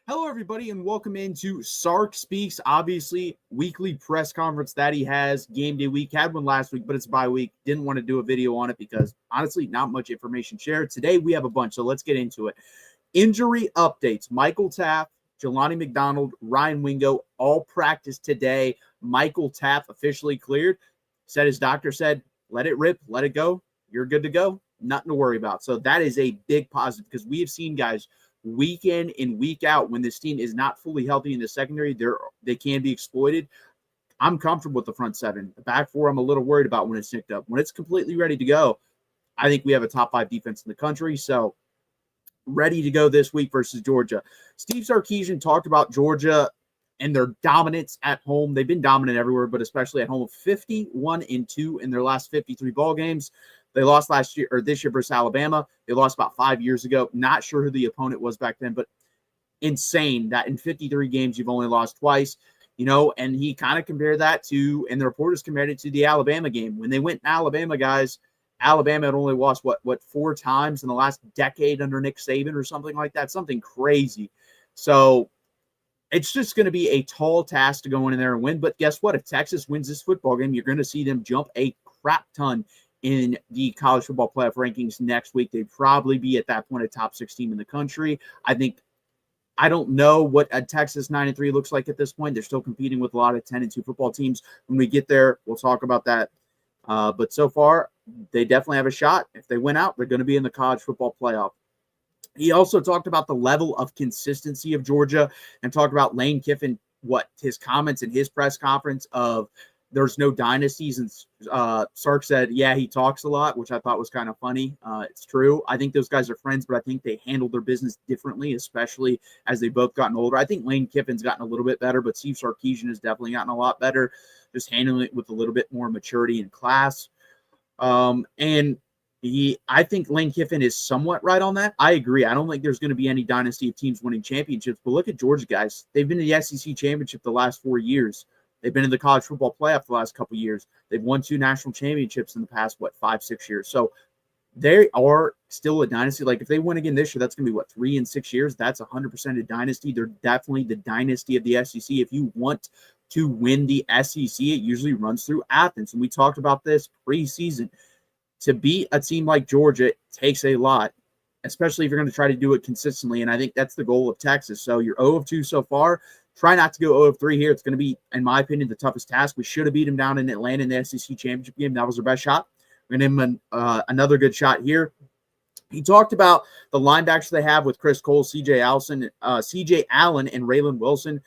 Hello, everybody, and welcome into Sark Speaks. Obviously, weekly press conference that he has. Game day week. Had one last week, but it's bye week. Didn't want to do a video on it because, honestly, not much information shared. Today, we have a bunch, so let's get into it. Injury updates. Michael Taft, Jelani McDonald, Ryan Wingo all practiced today. Michael Taft officially cleared. Said his doctor said, let it rip, let it go. You're good to go. Nothing to worry about. So that is a big positive because we have seen guys week in and week out when this team is not fully healthy in the secondary, they can be exploited. I'm comfortable with the front seven. The back four, I'm a little worried about when it's nicked up. When it's completely ready to go, I think we have a top 5 defense in the country. So ready to go this week versus Georgia. Steve Sarkisian talked about Georgia and their dominance at home. They've been dominant everywhere, but especially at home. 51-2 in their last 53 ball games. They lost last year or this year versus Alabama. They lost about 5 years ago. Not sure who the opponent was back then, but insane that in 53 games you've only lost twice. And he kind of compared that to, and the reporters compared it to the Alabama game. When they went in Alabama, guys, Alabama had only lost, what 4 times in the last decade under Nick Saban or something like that, something crazy. So it's just going to be a tall task to go in there and win. But guess what? If Texas wins this football game, you're going to see them jump a crap ton in the college football playoff rankings next week. They'd probably be at that point a top 6 team in the country. I don't know what a Texas 9-3 looks like at this point. They're still competing with a lot of 10-2 football teams. When we get there, we'll talk about that. But so far, they definitely have a shot. If they win out, they're going to be in the college football playoff. He also talked about the level of consistency of Georgia and talked about Lane Kiffin, his comments in his press conference of there's no dynasties. And Sark said, yeah, he talks a lot, which I thought was kind of funny. It's true. I think those guys are friends, but I think they handle their business differently, especially as they've both gotten older. I think Lane Kiffin's gotten a little bit better, but Steve Sarkisian has definitely gotten a lot better, just handling it with a little bit more maturity and class. I think Lane Kiffin is somewhat right on that. I agree. I don't think there's going to be any dynasty of teams winning championships, but look at Georgia, guys. They've been to the SEC championship the last 4 years. They've been in the college football playoff the last couple of years. They've won 2 national championships in the past, 5-6 years. So they are still a dynasty. Like if they win again this year, that's going to be 3 in 6 years. That's 100% a dynasty. They're definitely the dynasty of the SEC. If you want to win the SEC, it usually runs through Athens. And we talked about this preseason. To beat a team like Georgia takes a lot, especially if you're going to try to do it consistently. And I think that's the goal of Texas. So you're 0-2 so far. Try not to go 0-3 here. It's going to be, in my opinion, the toughest task. We should have beat them down in Atlanta in the SEC championship game. That was our best shot. We're going to give him another good shot here. He talked about the linebackers they have with Chris Cole, CJ Allen, and Raylan Wilson.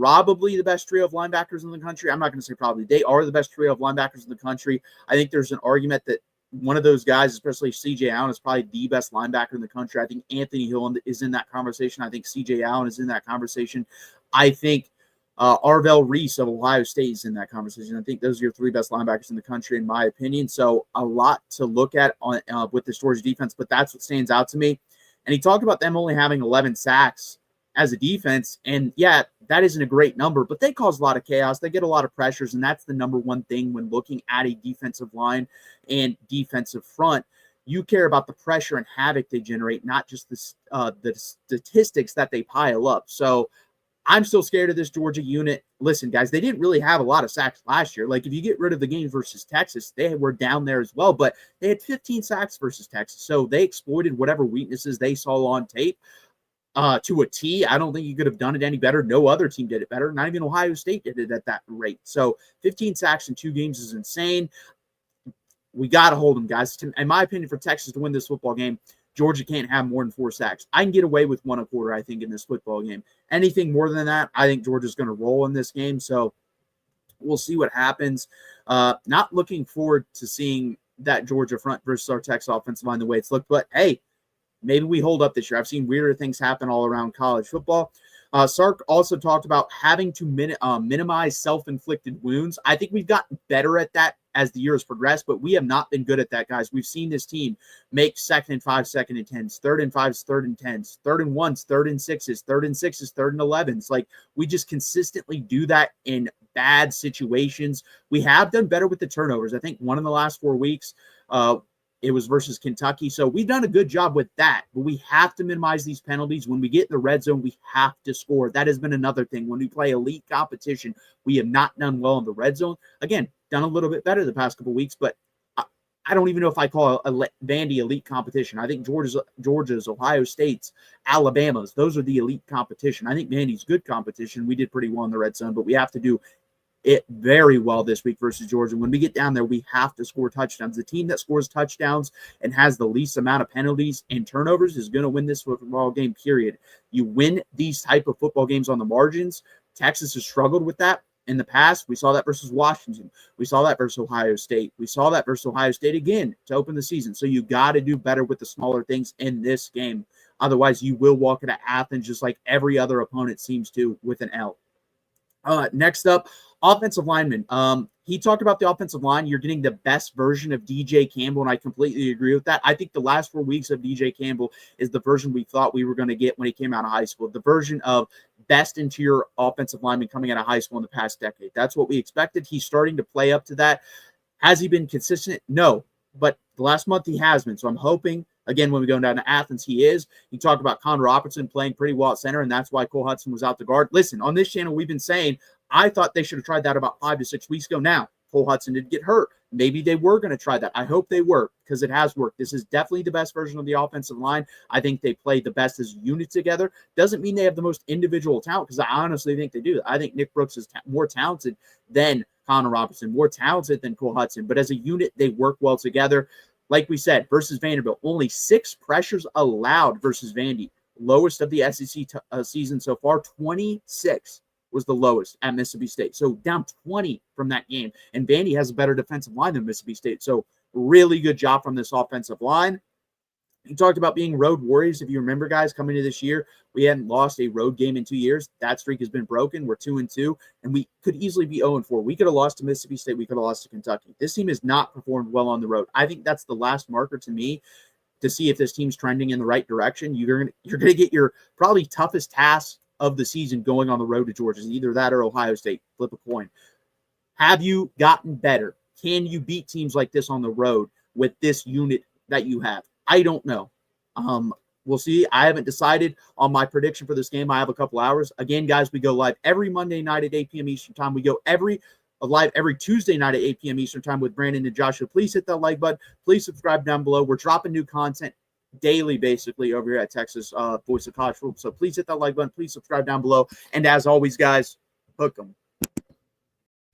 Probably the best trio of linebackers in the country. I'm not going to say probably. They are the best trio of linebackers in the country. I think there's an argument that one of those guys, especially CJ Allen, is probably the best linebacker in the country. I think Anthony Hill is in that conversation. I think CJ Allen is in that conversation. I think Arvell Reese of Ohio State is in that conversation. I think those are your 3 best linebackers in the country, in my opinion. So a lot to look at on with the Georgia defense, but that's what stands out to me. And he talked about them only having 11 sacks as a defense. And yeah, that isn't a great number, but they cause a lot of chaos. They get a lot of pressures, and that's the number one thing when looking at a defensive line and defensive front. You care about the pressure and havoc they generate, not just the statistics that they pile up. So I'm still scared of this Georgia unit. Listen, guys, they didn't really have a lot of sacks last year. Like, if you get rid of the game versus Texas, they were down there as well, but they had 15 sacks versus Texas. So they exploited whatever weaknesses they saw on tape to a T. I don't think you could have done it any better. No other team did it better. Not even Ohio State did it at that rate. So 15 sacks in 2 games is insane. We got to hold them, guys. In my opinion, for Texas to win this football game, Georgia can't have more than 4 sacks. I can get away with 1.25, I think, in this football game. Anything more than that, I think Georgia's going to roll in this game. So we'll see what happens. Not looking forward to seeing that Georgia front versus our Texas offensive line the way it's looked. But, hey, maybe we hold up this year. I've seen weirder things happen all around college football. Sark also talked about having to minimize self-inflicted wounds. I think we've gotten better at that as the year has progressed, but we have not been good at that, guys. We've seen this team make 2nd and 5, 2nd and 10s, 3rd and 5s, 3rd and 10s, 3rd and 1s, 3rd and 6s, 3rd and 6s, 3rd and 11s. Like, we just consistently do that in bad situations. We have done better with the turnovers. I think one in the last 4 weeks, It was versus Kentucky. So we've done a good job with that, but we have to minimize these penalties. When we get in the red zone, we have to score. That has been another thing. When we play elite competition, we have not done well in the red zone. Again, done a little bit better the past couple of weeks, but I don't even know if I call Vandy elite competition. I think Georgia's, Ohio State's, Alabama's, those are the elite competition. I think Vandy's good competition. We did pretty well in the red zone, but we have to do it very well this week versus Georgia. When we get down there, we have to score touchdowns. The team that scores touchdowns and has the least amount of penalties and turnovers is going to win this football game, period. You win these type of football games on the margins. Texas has struggled with that in the past. We saw that versus Washington. We saw that versus Ohio State. We saw that versus Ohio State again to open the season. So you got to do better with the smaller things in this game. Otherwise, you will walk into Athens just like every other opponent seems to with an L. Next up, offensive lineman. He talked about the offensive line. You're getting the best version of DJ Campbell, and I completely agree with that. I think the last 4 weeks of DJ Campbell is the version we thought we were going to get when he came out of high school, the version of best interior offensive lineman coming out of high school in the past decade. That's what we expected. He's starting to play up to that. Has he been consistent? No, but the last month he has been. So I'm hoping, again, when we go down to Athens, he is. You talked about Connor Robertson playing pretty well at center, and that's why Cole Hudson was out the guard. Listen, on this channel, we've been saying, I thought they should have tried that about 5 to 6 weeks ago. Now, Cole Hudson did get hurt. Maybe they were going to try that. I hope they were, because it has worked. This is definitely the best version of the offensive line. I think they play the best as units together. Doesn't mean they have the most individual talent, because I honestly think they do. I think Nick Brooks is more talented than Connor Robertson, more talented than Cole Hudson. But as a unit, they work well together. Like we said, versus Vanderbilt, only 6 pressures allowed versus Vandy. Lowest of the SEC season so far, 26 was the lowest at Mississippi State. So down 20 from that game. And Vandy has a better defensive line than Mississippi State. So really good job from this offensive line. You talked about being road warriors. If you remember, guys, coming into this year, we hadn't lost a road game in 2 years. That streak has been broken. We're 2-2, and we could easily be 0-4. We could have lost to Mississippi State. We could have lost to Kentucky. This team has not performed well on the road. I think that's the last marker to me to see if this team's trending in the right direction. You're gonna get your probably toughest task of the season going on the road to Georgia. Either that or Ohio State. Flip a coin. Have you gotten better? Can you beat teams like this on the road with this unit that you have? I don't know. We'll see. I haven't decided on my prediction for this game. I have a couple hours. Again, guys, we go live every Monday night at 8 p.m. Eastern time. We go live every Tuesday night at 8 p.m. Eastern time with Brandon and Joshua. Please hit that like button. Please subscribe down below. We're dropping new content daily, basically, over here at Texas Voice of College Football. So please hit that like button. Please subscribe down below. And as always, guys, hook 'em.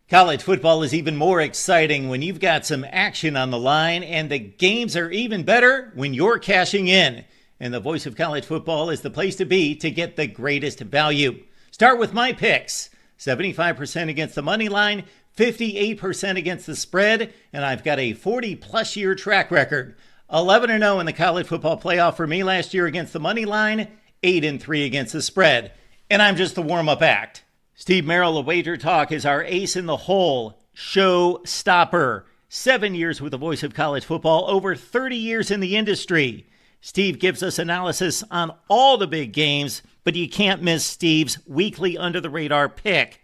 College football is even more exciting when you've got some action on the line, and the games are even better when you're cashing in. And the Voice of College Football is the place to be to get the greatest value. Start with my picks. 75% against the money line, 58% against the spread, and I've got a 40-plus year track record. 11-0 in the college football playoff for me last year against the money line, 8-3 against the spread. And I'm just the warm-up act. Steve Merrill of Wager Talk is our ace in the hole, show stopper. 7 years with the Voice of College Football, over 30 years in the industry. Steve gives us analysis on all the big games, but you can't miss Steve's weekly under-the-radar pick.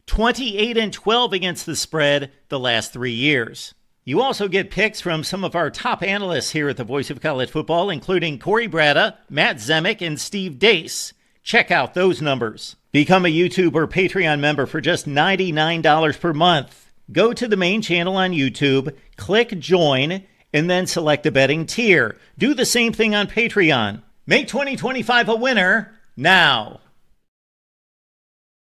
28-12 against the spread the last 3 years. You also get picks from some of our top analysts here at the Voice of College Football, including Corey Bratta, Matt Zemek, and Steve Dace. Check out those numbers. Become a YouTube or Patreon member for just $99 per month. Go to the main channel on YouTube, click join, and then select a betting tier. Do the same thing on Patreon. Make 2025 a winner now.